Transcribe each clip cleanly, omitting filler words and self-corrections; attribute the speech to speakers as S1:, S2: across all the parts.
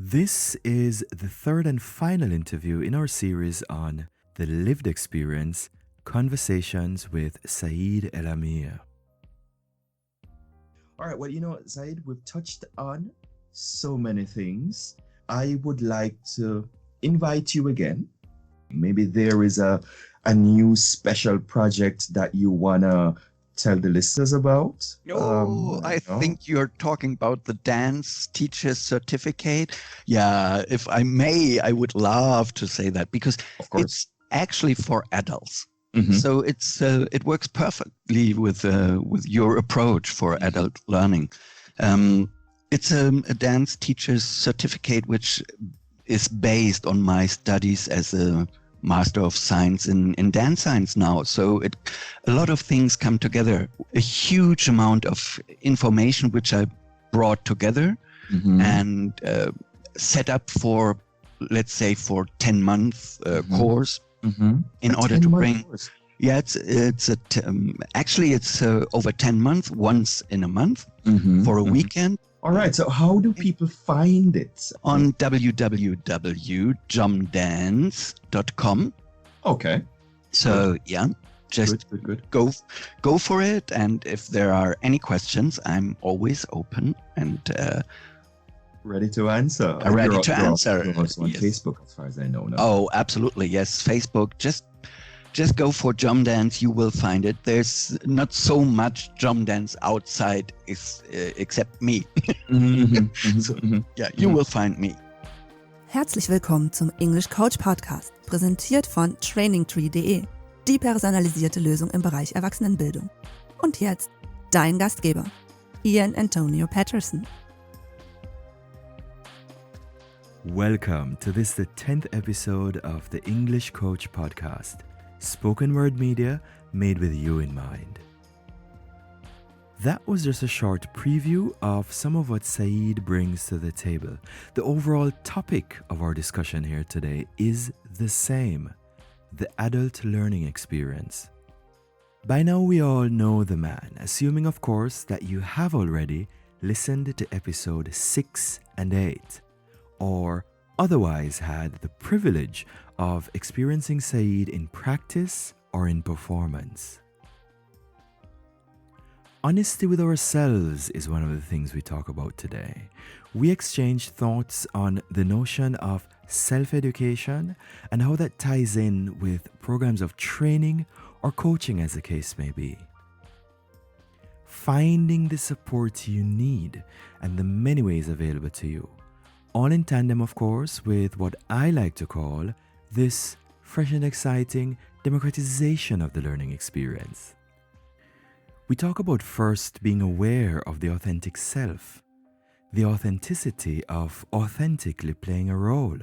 S1: This is the third and final interview in our series on the lived experience, Conversations with Saeed El Amir.
S2: All right, well, Saeed, we've touched on so many things. I would like to invite you again. Maybe there is a new special project that you want to tell the listeners about.
S3: I think you're talking about the dance teacher certificate. Yeah, if I may, I would love to say that because it's actually for adults. Mm-hmm. So it works perfectly with your approach for adult learning. It's a dance teacher's certificate which is based on my studies as a Master of Science in dance science now. So a lot of things come together. A huge amount of information which I brought together and set up for, let's say, for 10-month course in order to bring. Course. Yeah, it's over 10 months, once in a month for a weekend.
S2: All right. So how do people find it?
S3: On www.jumdance.com.
S2: Okay.
S3: So just
S2: good.
S3: Go for it. And if there are any questions, I'm always open and
S2: ready to answer.
S3: Ready to answer.
S2: You're also on Facebook, as far as I know now.
S3: Oh, absolutely. Yes. Facebook. Just go for Jump Dance, you will find it. There's not so much Jump Dance outside except me. You will find me.
S4: Herzlich willkommen zum English Coach Podcast, präsentiert von trainingtree.de, die personalisierte Lösung im Bereich Erwachsenenbildung. Und jetzt dein Gastgeber, iAntonio Patterson.
S1: Welcome to the 10th episode of the English Coach Podcast. Spoken word media made with you in mind. That was just a short preview of some of what Saeed brings to the table. The overall topic of our discussion here today is the same: the adult learning experience. By now we all know the man, assuming of course that you have already listened to episode 6 and 8, or otherwise had the privilege of experiencing Saeed in practice or in performance. Honesty with ourselves is one of the things we talk about today. We exchange thoughts on the notion of self-education and how that ties in with programs of training or coaching, as the case may be. Finding the support you need and the many ways available to you. All in tandem, of course, with what I like to call this fresh and exciting democratization of the learning experience. We talk about first being aware of the authentic self, the authenticity of authentically playing a role,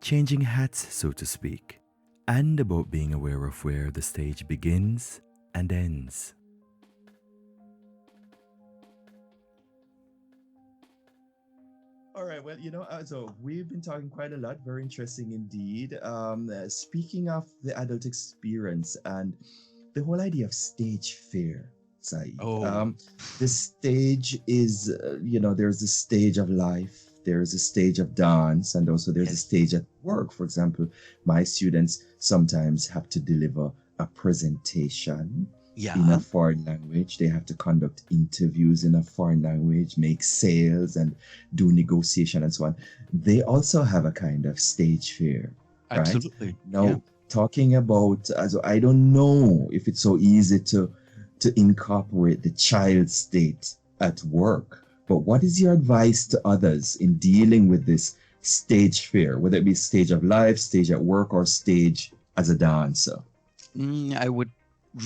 S1: changing hats, so to speak, and about being aware of where the stage begins and ends.
S2: All right. Well, so we've been talking quite a lot. Very interesting indeed. Speaking of the adult experience and the whole idea of stage fear, Saeed. The stage is, there's a stage of life, there's a stage of dance, and also there's a stage at work. For example, my students sometimes have to deliver a presentation in a foreign language. They have to conduct interviews in a foreign language, make sales and do negotiation and so on. They also have a kind of stage fear. Right?
S3: Absolutely.
S2: Now, talking about, I don't know if it's so easy to incorporate the child state at work, but what is your advice to others in dealing with this stage fear, whether it be stage of life, stage at work, or stage as a dancer?
S3: I would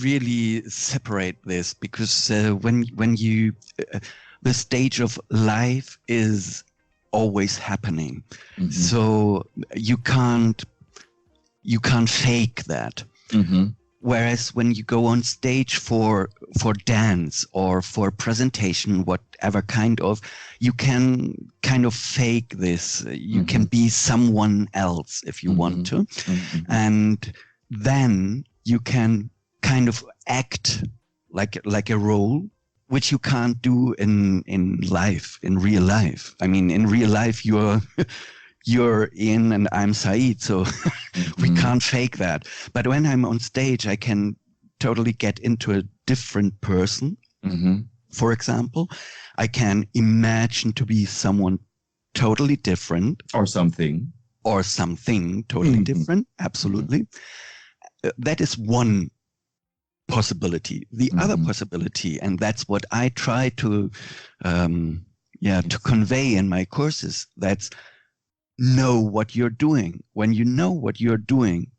S3: really separate this because when you the stage of life is always happening, so you can't fake that. Whereas when you go on stage for dance or for presentation, whatever kind of, you can kind of fake this. You can be someone else if you want to, and then you can kind of act like a role which you can't do in life, in real life. I mean, in real life, you're in and I'm Saeed, so we can't fake that. But when I'm on stage, I can totally get into a different person. For example, I can imagine to be someone totally different.
S2: Or something
S3: Totally different. Absolutely. That is one possibility. The other possibility, and that's what I try to convey in my courses, that's know what you're doing. When you know what you're doing,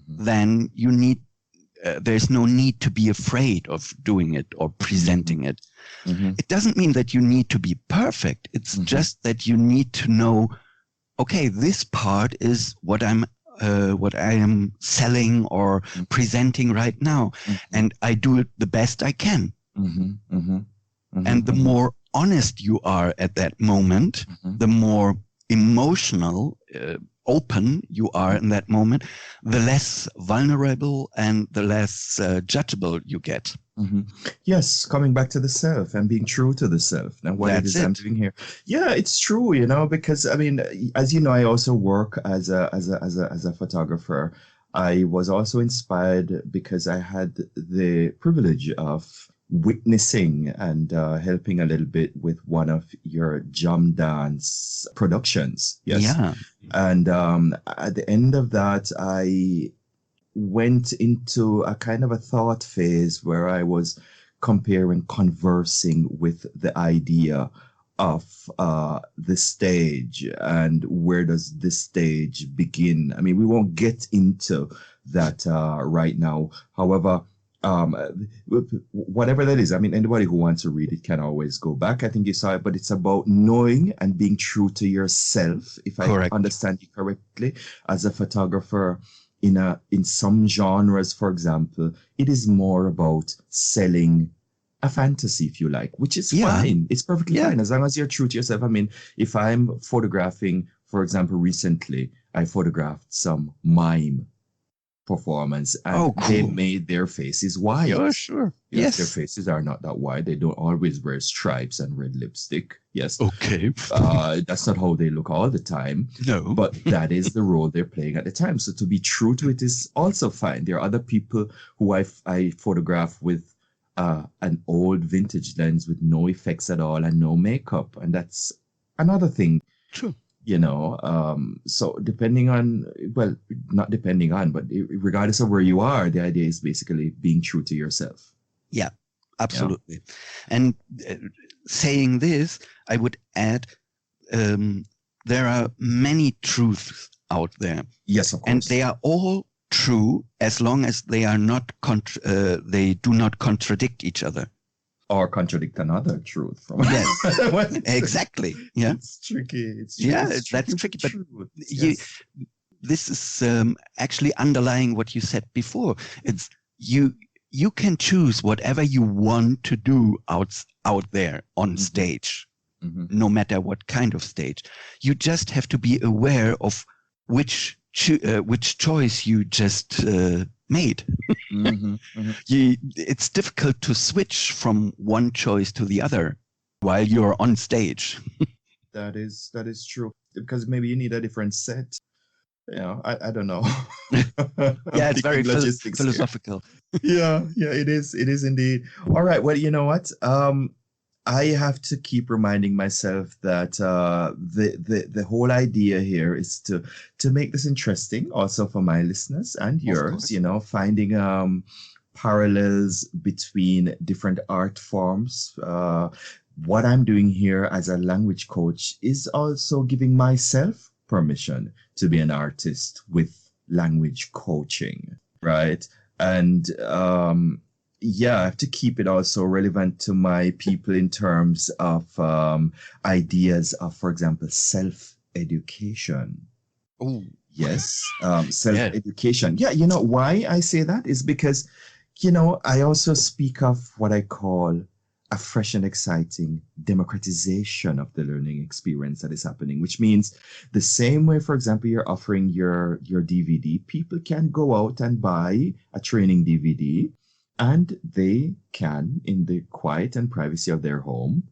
S3: then you need there's no need to be afraid of doing it or presenting it. It doesn't mean that you need to be perfect. It's just that you need to know, okay, this part is what I am selling or presenting right now, and I do it the best I can. And the more honest you are at that moment, the more emotional, open you are in that moment, the less vulnerable and the less judgeable you get.
S2: Yes, coming back to the self and being true to the self and what it is I'm doing here. Yeah, it's true, because I mean, as you know, I also work as a photographer. I was also inspired because I had the privilege of witnessing and helping a little bit with one of your jam dance productions. Yes.
S3: Yeah.
S2: And at the end of that, I went into a kind of a thought phase where I was conversing with the idea of the stage and where does this stage begin. I mean, we won't get into that right now. However, whatever that is, I mean, anybody who wants to read it can always go back. I think you saw it, but it's about knowing and being true to yourself, if I understand you correctly, as a photographer. In some genres, for example, it is more about selling a fantasy, if you like, which is fine. It's perfectly fine as long as you're true to yourself. I mean, if I'm photographing, for example, recently I photographed some mime performance and they made their faces wide.
S3: Oh, sure.
S2: Yes, their faces are not that wide. They don't always wear stripes and red lipstick. Yes.
S3: Okay.
S2: That's not how they look all the time.
S3: No.
S2: But that is the role they're playing at the time. So to be true to it is also fine. There are other people who I photograph with an old vintage lens with no effects at all and no makeup. And that's another thing.
S3: True.
S2: So depending on, well, not depending on, but regardless of where you are, the idea is basically being true to yourself.
S3: Yeah, absolutely. Yeah. And saying this, I would add, there are many truths out there.
S2: Yes, of course.
S3: And they are all true as long as they are not, they do not contradict each other.
S2: Or contradict another truth from
S3: exactly. Yeah,
S2: it's tricky.
S3: That's tricky. But this is actually underlying what you said before. It's you can choose whatever you want to do out there on stage, no matter what kind of stage. You just have to be aware of which choice you just made. It's difficult to switch from one choice to the other while you're on stage.
S2: That is true, because maybe you need a different set. I don't know.
S3: Yeah, it's very philosophical.
S2: Yeah, it is indeed. All right, well, you know what? I have to keep reminding myself that the whole idea here is to make this interesting also for my listeners and yours, finding parallels between different art forms. What I'm doing here as a language coach is also giving myself permission to be an artist with language coaching, right? And I have to keep it also relevant to my people in terms of ideas of, for example, self-education.
S3: Oh,
S2: yes. Self-education. Yeah. You know why I say that is because, I also speak of what I call a fresh and exciting democratization of the learning experience that is happening, which means the same way, for example, you're offering your DVD, people can go out and buy a training DVD and they can, in the quiet and privacy of their home,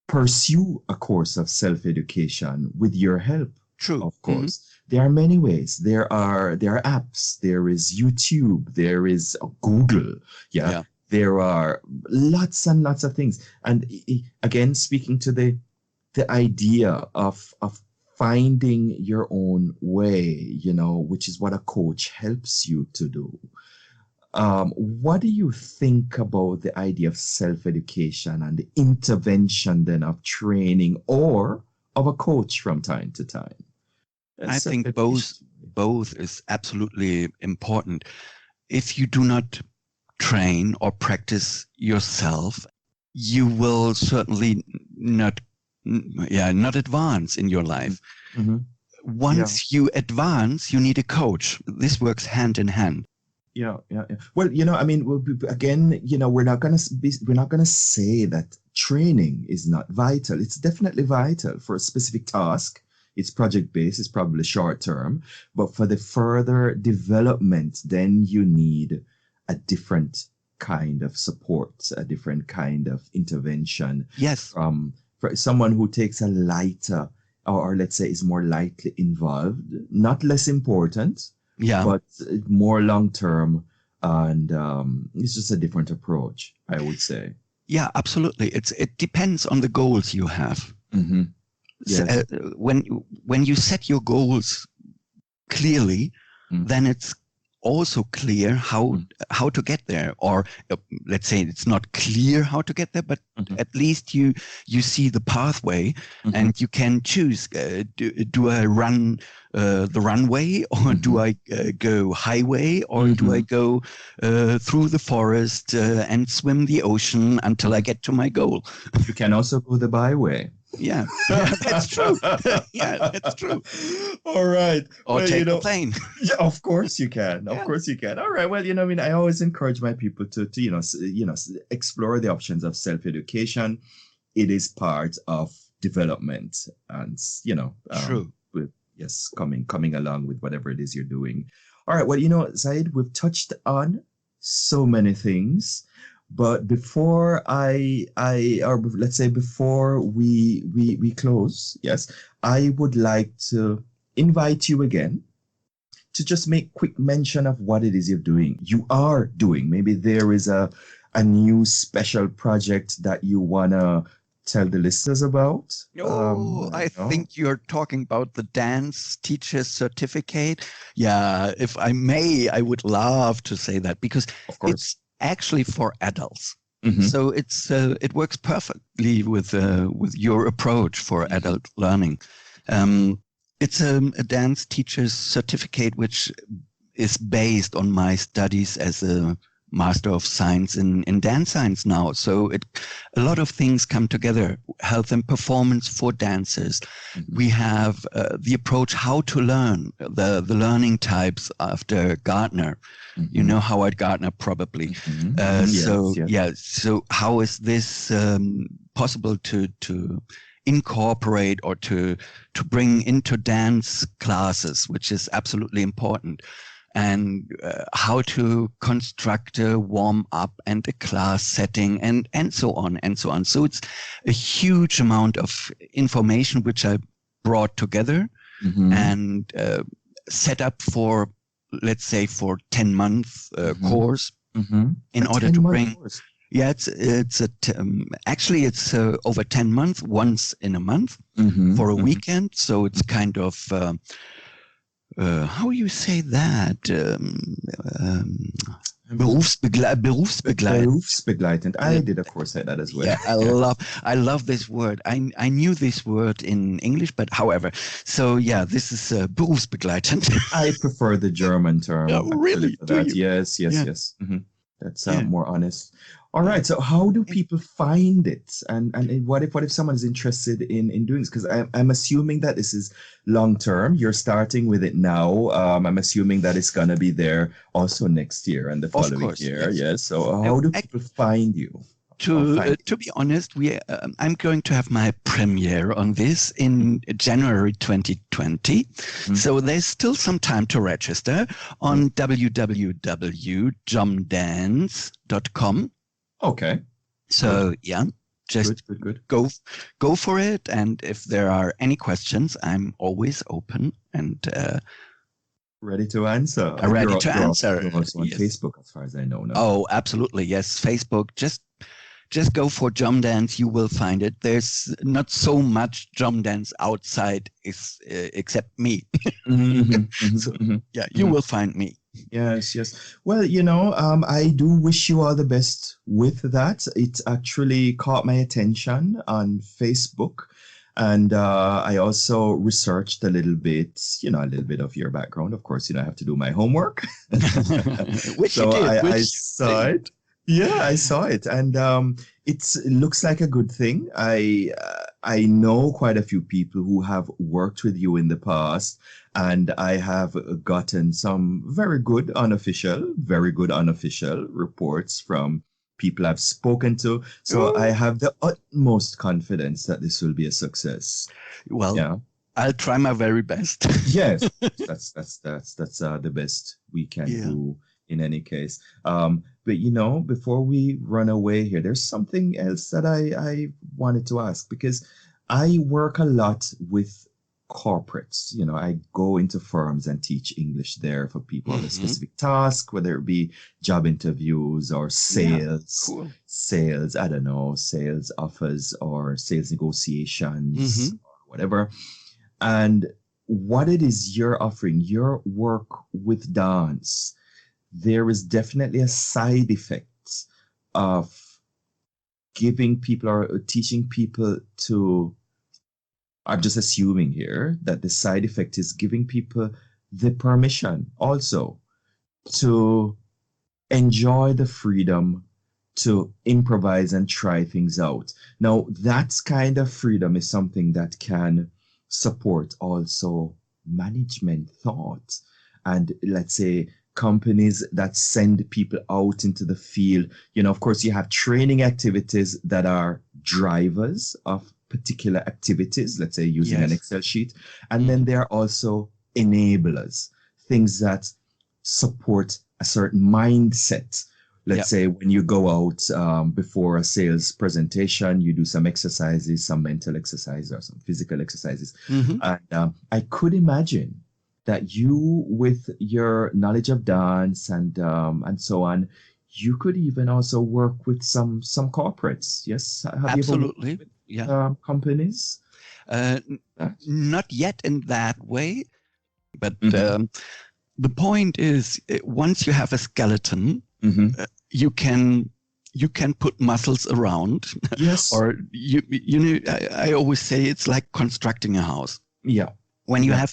S2: pursue a course of self-education with your help.
S3: True.
S2: Of course. There are many ways. There are apps. There is YouTube. There is Google. Yeah. There are lots and lots of things. And again, speaking to the idea of finding your own way, which is what a coach helps you to do. What do you think about the idea of self-education and the intervention then of training or of a coach from time to time?
S3: I think both is absolutely important. If you do not train or practice yourself, you will certainly not advance in your life. Once you advance, you need a coach. This works hand in hand.
S2: Yeah. Well, again, we're not gonna say that training is not vital. It's definitely vital for a specific task. It's project-based, it's probably short-term, but for the further development, then you need a different kind of support, a different kind of intervention.
S3: Yes.
S2: For someone who takes a lighter, or let's say is more lightly involved, not less important, but more long-term, and it's just a different approach, I would say.
S3: Yeah, absolutely. It depends on the goals you have.
S2: Yes.
S3: So, when you set your goals clearly, then it's also clear how to get there. Or let's say it's not clear how to get there, but at least you see the pathway, and you can choose. Do I run the runway, or do I go highway, or do I go through the forest and swim the ocean until I get to my goal?
S2: You can also go the byway.
S3: Yeah, that's true. Yeah, that's true.
S2: All right.
S3: Or take a plane.
S2: Yeah, of course you can. Of course you can. All right. Well, I always encourage my people to explore the options of self-education. It is part of development, and
S3: true.
S2: Yes, coming along with whatever it is you're doing. All right. Well, Zaid, we've touched on so many things. But before before we close, yes, I would like to invite you again to just make quick mention of what it is you are doing. Maybe there is a new special project that you wanna tell the listeners about.
S3: I think you're talking about the dance teacher certificate. Yeah, if I may, I would love to say that, because
S2: of course.
S3: It's actually for adults. So it works perfectly with your approach for adult learning. It's a dance teacher's certificate which is based on my studies as a Master of Science in dance science now. So a lot of things come together. Health and performance for dancers. We have the approach how to learn, the learning types after Gardner. You know Howard Gardner probably. So how is this possible to incorporate or to bring into dance classes, which is absolutely important. And how to construct a warm-up and a class setting, and so on and so on. So it's a huge amount of information which I brought together and set up for, let's say, for 10-month course in order to bring. Course. Yeah, it's actually it's over 10 months, once in a month for a weekend. So it's kind of. How you say that?
S2: Berufsbegleitend. I did, of course, say that as well.
S3: Yeah, I love this word. I knew this word in English, but however, so yeah, this is berufsbegleitend.
S2: I prefer the German term.
S3: Oh, really?
S2: For that. Yes. That's more honest. All right. So how do people find it? And what if someone is interested in doing this? Because I'm assuming that this is long term. You're starting with it now. I'm assuming that it's going to be there also next year and the following year. Yes. So how do people find you?
S3: To be honest, I'm going to have my premiere on this in January 2020. So there's still some time to register on www.jomdance.com.
S2: Okay.
S3: So just
S2: good.
S3: Go for it. And if there are any questions, I'm always open and
S2: ready to answer.
S3: Ready to answer.
S2: You're also on Facebook, as far as I know now.
S3: Oh, absolutely. Yes. Facebook. Just go for Jom Dance. You will find it. There's not so much Jom Dance outside except me. You will find me.
S2: Yes. Well, I do wish you all the best with that. It actually caught my attention on Facebook. And I also researched a little bit of your background. Of course, I have to do my homework.
S3: Which you did.
S2: I saw it. Yeah, I saw it. And it looks like a good thing. I know quite a few people who have worked with you in the past, and I have gotten some very good unofficial reports from people I've spoken to. So I have the utmost confidence that this will be a success.
S3: Well, I'll try my very best.
S2: Yes, that's the best we can do in any case. But before we run away here, there's something else that I wanted to ask, because I work a lot with corporates. I go into firms and teach English there for people on a specific task, whether it be job interviews or sales, sales offers or sales negotiations or whatever. And what it is you're offering, your work with dance, there is definitely a side effect of giving people or teaching people to, I'm just assuming here that the side effect is giving people the permission also to enjoy the freedom to improvise and try things out. Now, that kind of freedom is something that can support also management thought. And let's say companies that send people out into the field. Of course, you have training activities that are drivers of particular activities, let's say using an Excel sheet. And then there are also enablers, things that support a certain mindset. Let's say when you go out before a sales presentation, you do some exercises, some mental exercises or some physical exercises. And I could imagine that you, with your knowledge of dance and so on, you could even also work with some corporates. Yes, have
S3: absolutely.
S2: You ever worked with, companies?
S3: Not yet in that way, but the point is, once you have a skeleton, you can put muscles around.
S2: Yes.
S3: Or I always say it's like constructing a house.
S2: Yeah.
S3: When you have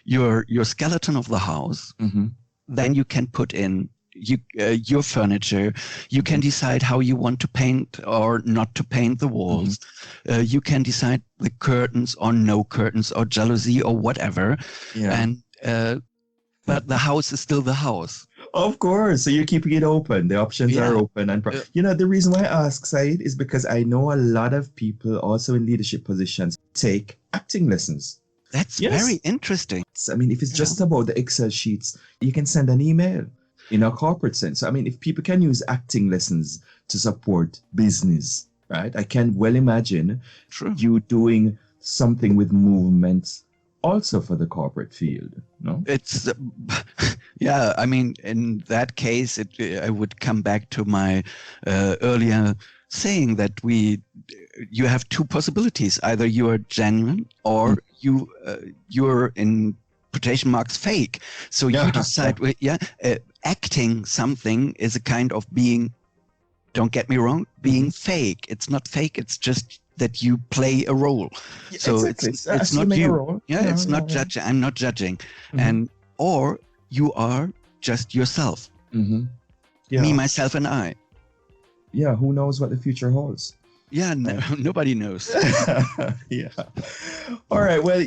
S3: your skeleton of the house, then you can put in your furniture. You can decide how you want to paint or not to paint the walls. You can decide the curtains or no curtains or jalousie or whatever. Yeah. And but the house is still the house.
S2: Of course. So you're keeping it open. The options are open. And the reason why I ask, Said, is because I know a lot of people also in leadership positions take acting lessons.
S3: That's very interesting.
S2: I mean, if it's just about the Excel sheets, you can send an email in a corporate sense. I mean, if people can use acting lessons to support business, right? I can well imagine you doing something with movement also for the corporate field, no?
S3: It's, I mean, in that case, I would come back to my earlier saying that you have two possibilities. Either you are genuine or you're in quotation marks fake. So you decide, acting something is a kind of being, don't get me wrong, being fake. It's not fake. It's just that you play a role. So it's not you. It's not judging. I'm not judging. And or you are just yourself. Me, myself, and I.
S2: Yeah, who knows what the future holds?
S3: Yeah, nobody knows.
S2: All right. Well,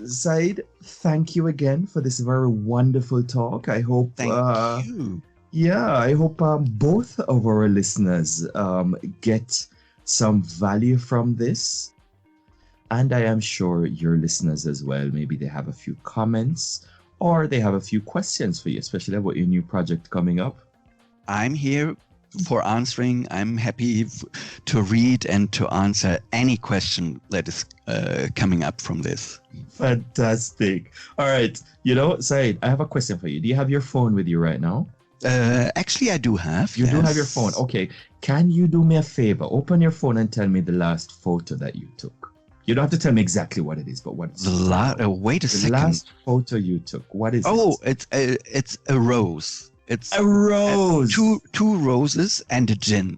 S2: Said, thank you again for this very wonderful talk. I hope
S3: thank you.
S2: Yeah, I hope both of our listeners get some value from this. And I am sure your listeners as well. Maybe they have a few comments or they have a few questions for you, especially about your new project coming up.
S3: I'm here for answering. I'm happy to read and to answer any question that is coming up from this.
S2: Fantastic. All right. Said, I have a question for you. Do you have your phone with you right now?
S3: Actually, I do have.
S2: You do have your phone. Okay. Can you do me a favor? Open your phone and tell me the last photo that you took. You don't have to tell me exactly what it is, but what it's
S3: wait a second.
S2: The last photo you took. What is it?
S3: Oh, it's a rose. It's
S2: a rose.
S3: Two roses and a gin.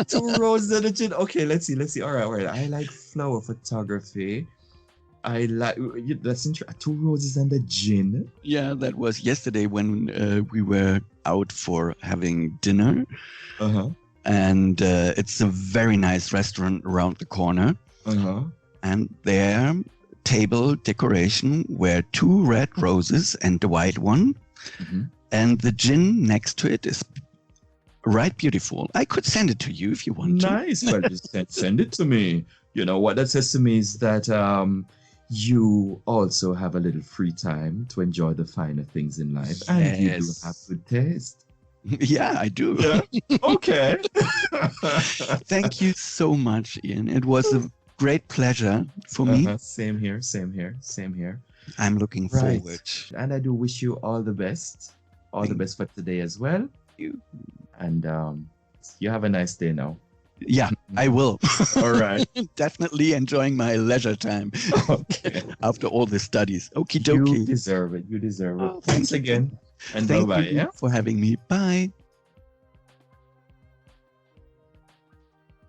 S2: 2 roses and a gin. Okay, let's see. All right. I like flower photography. I like that's interesting. 2 roses and a gin.
S3: Yeah, that was yesterday when we were out for having dinner.
S2: Uh-huh.
S3: And it's a very nice restaurant around the corner.
S2: Uh-huh.
S3: And their table decoration were 2 red roses and the white one.
S2: Mm-hmm.
S3: And the gin next to it is right beautiful. I could send it to you if you want to.
S2: Nice. Well, just send it to me. You know, what that says to me is that you also have a little free time to enjoy the finer things in life. And you do have good taste.
S3: Yeah, I do.
S2: Yeah. Okay.
S3: Thank you so much, Ian. It was a great pleasure for me.
S2: Same here.
S3: I'm looking forward.
S2: And I do wish you all the best. All the best for today as well.
S3: You.
S2: And you have a nice day now.
S3: Yeah, I will.
S2: All right.
S3: Definitely enjoying my leisure time.
S2: Okay.
S3: After all the studies. Okie dokie.
S2: You deserve it. Oh, thanks again. And
S3: thank
S2: bye-bye.
S3: you for having me. Bye.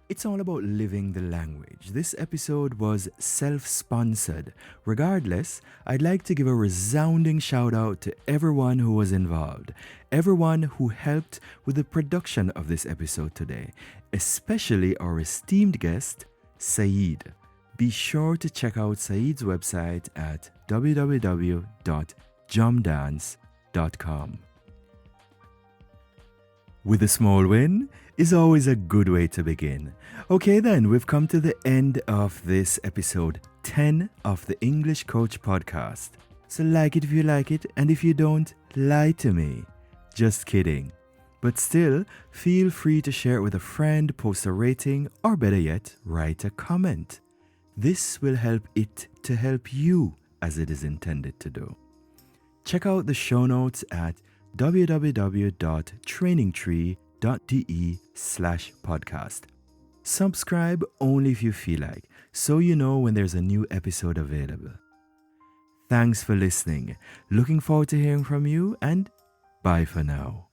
S1: It's all about living the language. This episode was self-sponsored. Regardless, I'd like to give a resounding shout out to everyone who was involved, everyone who helped with the production of this episode today, especially our esteemed guest, Saeed. Be sure to check out Saeed's website at www.jumdance.com. With a small win is always a good way to begin. Okay then, we've come to the end of this episode 10 of the English Coach podcast. So like it if you like it, and if you don't, lie to me. Just kidding. But still, feel free to share it with a friend, post a rating, or better yet, write a comment. This will help it to help you as it is intended to do. Check out the show notes at www.trainingtree.de/podcast. Subscribe only if you feel like, so you know when there's a new episode available. Thanks for listening. Looking forward to hearing from you, and bye for now.